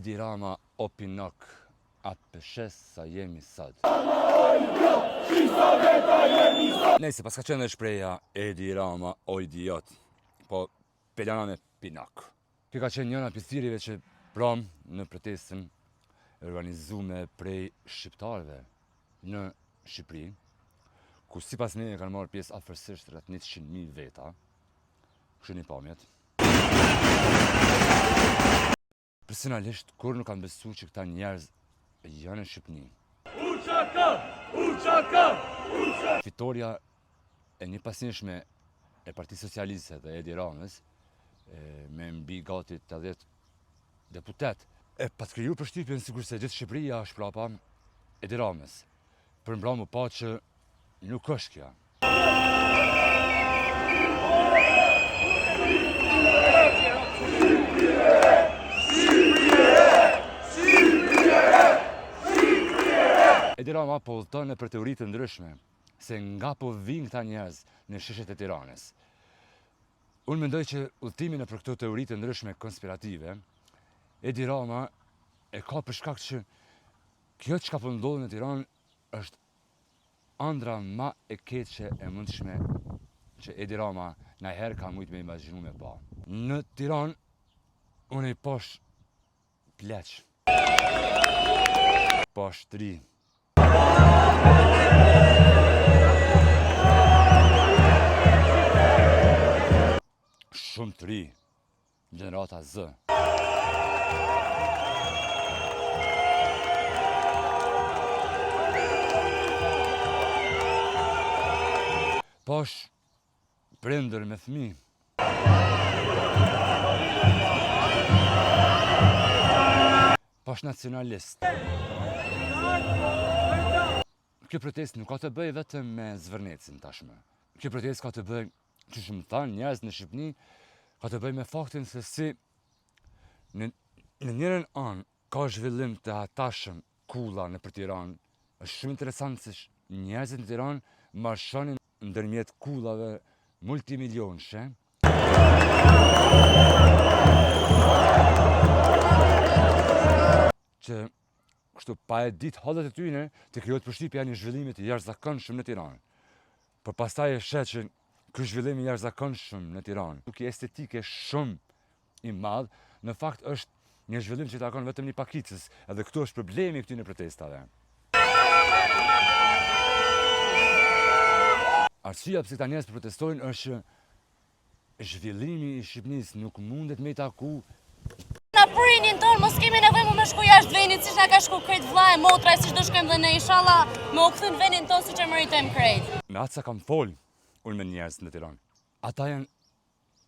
Edi Rama o Pinok, atë pëshes sa jemi sot. Nëse pas ka qenë dhe shpreja Edi Rama o idiot, po pelana me Pinok. Kjo ka qenë njëna pithirive që pram në protestën organizume prej shqiptarëve në Shqipëri, ku sipas meje kanë marrë pjesë afërsisht rreth 100.000 veta. Kështu një pamjet. Personalisht, kur nuk kam besu që këta njerëz janë në Shqipëni. Fitoria e një pasnjëshme e Partisë Socialiste dhe Edi Ramës, me mbi gati 80 deputet, e pa të kriju përshtypjen sikur se gjithë Shqipëria është prapa Edi Ramës. Për mbra më pa që nuk është kja. Edi Rama po udhëton për teori të ndryshme, se nga po vinë këta njerëz në sheshet e Tiranës. Unë mendoj që udhëtimin e për këto teori të ndryshme konspirative, Edi Rama e ka për shkak që kjo çka po ndodh në Tiranë është ëndra ma e keqe e mundshme që Edi Rama najherë ka mujt me imagjinu me pa. Në Tiranë, unë i posh pleq, posh tri. Shumë të ri, gjenerata Z. Posh prindër me fëmi. Posh nacionalist. Kjo protest nuk ka të bëj vetëm me Zvërnecin tashmë. Kjo protest ka të bëj, që shumë thanë njerëz në Shqipëni, ka të bëj me faktin se si në njërën anë ka zhvillim të atashëm kulla në për Tiranë. Është shumë interesant se njerëzit në Tiranë marshonin ndërmjet kullave multimilionshë. Që kështu pa e ditë hallet e tyne të krijohet përshtypja një zhvillimi të jashtëzakonshëm në Tiranë. Por pastaj e shet që ky zhvillim i jashtëzakonshëm në Tiranë, duke estetike shumë i madh, në fakt është një zhvillim që takon vetëm një pakicës, edhe këtu është problemi i këtyre protestave. Arsyeja pse këta njerëz protestojnë është që zhvillimi i Shqipënisë nuk mundet me i taku. Na prinin tonë, mos kemi nevojë me shku jashtë venit, siç na ka shku krejt vllai, motra, siç do shkojmë dhe ne inshallah, me u kthy në vendin tonë siç e meritojmë krejt. Me atë sa kam fol unë me njerëz në Tiranë, ata janë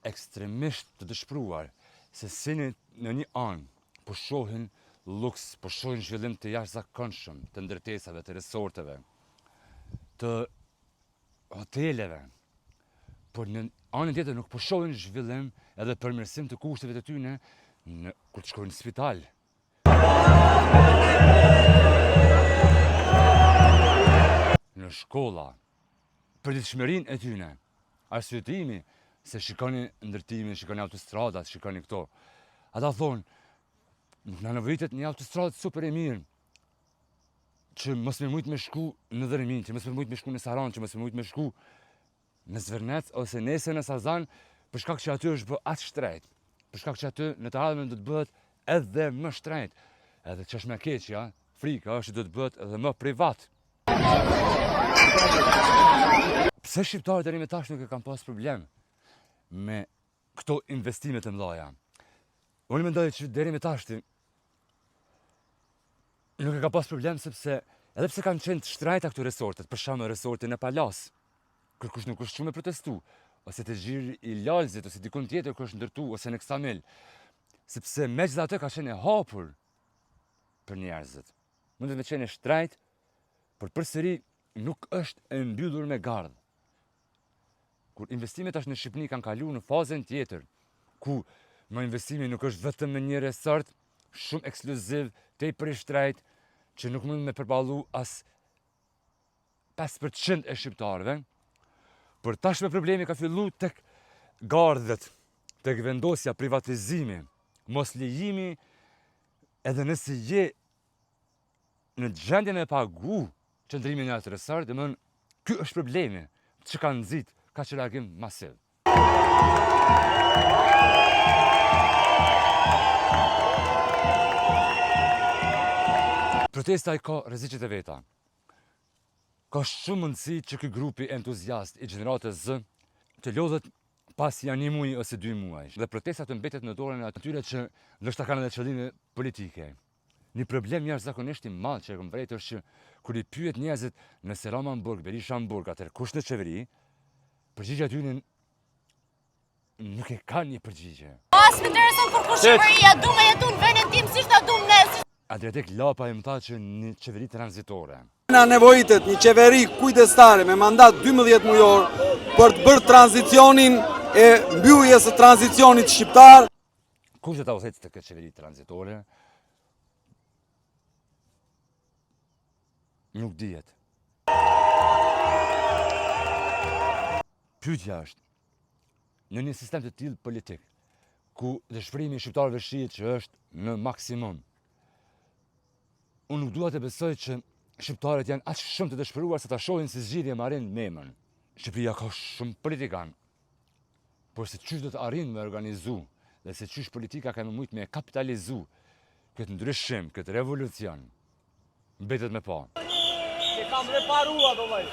ekstremisht të dëshpëruar se si në një anë po shohin luks, po shohin zhvillim të jashtëzakonshëm të ndërtesave, të resorteve, të hoteleve, por në anën tjetër nuk po shohin zhvillim edhe përmirësim të kushteve të tyre kur të shkojnë në spital. Në shkolla, përditshmërinë e tyre, arsyetimi se shikoni ndërtimin, shikoni autostradat, shikoni këto. Ata thonë, nuk na nevojitet një autostradë super e mirë, që mos me mujt me shku në Dërmin, që mos me mujt me shku në Saran, që mos me mujt me shku në Zvërnec ose nese në Sazan, për shkak që aty është bë atë shtrejt. Për shkak që aty në të ardhmen do të bëhet edhe më shtrejt. Edhe ç'është më keq, ja, frika është do të bëhet edhe më privat. Pse shqiptarët deri më tash nuk e kanë pas problem me këto investime të mëdha? Unë mendoj që deri më tash nuk e ka pas problem sepse edhe pse kanë qenë të shtrejta këto resortet, për shembull resortin e Palas, kërkush nuk është shumë e protestu, ose të Gjiri i Lalzit, ose dikun tjetër kërë është ndërtu, ose në Ksamil, sepse me gjitha të ka qenë e hapur për njerëzit. Mundet me qenë e shtrejt, por përsëri nuk është e mbyllur me gardh. Kur investimet ashtë në Shqipëni kanë kalu në fazën tjetër, ku më investimi nuk është vetëm në një resort, shumë ekskluziv, tepër i shtrejt, që nuk mund me përballu as 5% e shqiptarëve, por tashme problemi ka fillu tek gardhet, tek vendosja, privatizimi, mos lejimi edhe nëse je në gjendje me pagu qëndrimin e atërësar, dhe mënë, ky është problemi që ka nëzit ka që reagim masiv. Protesta i ka rreziqet e veta. Ka shumë mundësi që ky grupi entuziast i gjeneratës Z të lodhet pas janë 1 muaj ose 2 muaj. Dhe protesta të mbetet në dorën e atyre që ndoshta kanë edhe qëllime politike. Një problem jashtëzakonisht i madh që e kam vërejtë është që kur i pyet njerëzit nëse Ramanburg, Berisha-Hamburg, atëherë kush në qeveri, përgjigjja tyre nuk e kanë një përgjigje. As më intereson kur kush qeveria, du me jetu në venin tim si shta du ne. Adriatik Lapa më tha që një qeveri tranzitore. Na nevojitet një qeveri kujdestare me mandat 12 mujor për të bërë tranzicionin e mbylljes së tranzicionit shqiptar. Kush do ta udhëhecë të këtë qeveri tranzitore? Nuk dihet. Pyetja është, në një sistem të tillë politik, ku dëshpërimi i shqiptarëve shihet që është në maksimum, unë nuk dua të besoj që shqiptarët janë aq shumë të dëshpëruar se ta shohin si zgjidhje marrin memën. Shqipëria ka shumë politikan, por se çysh do të arrijnë me organizu dhe se çysh politika ka më shumë me kapitalizu këtë ndryshim, këtë revolucion, mbetet me pa. Kam reparua, do vllai.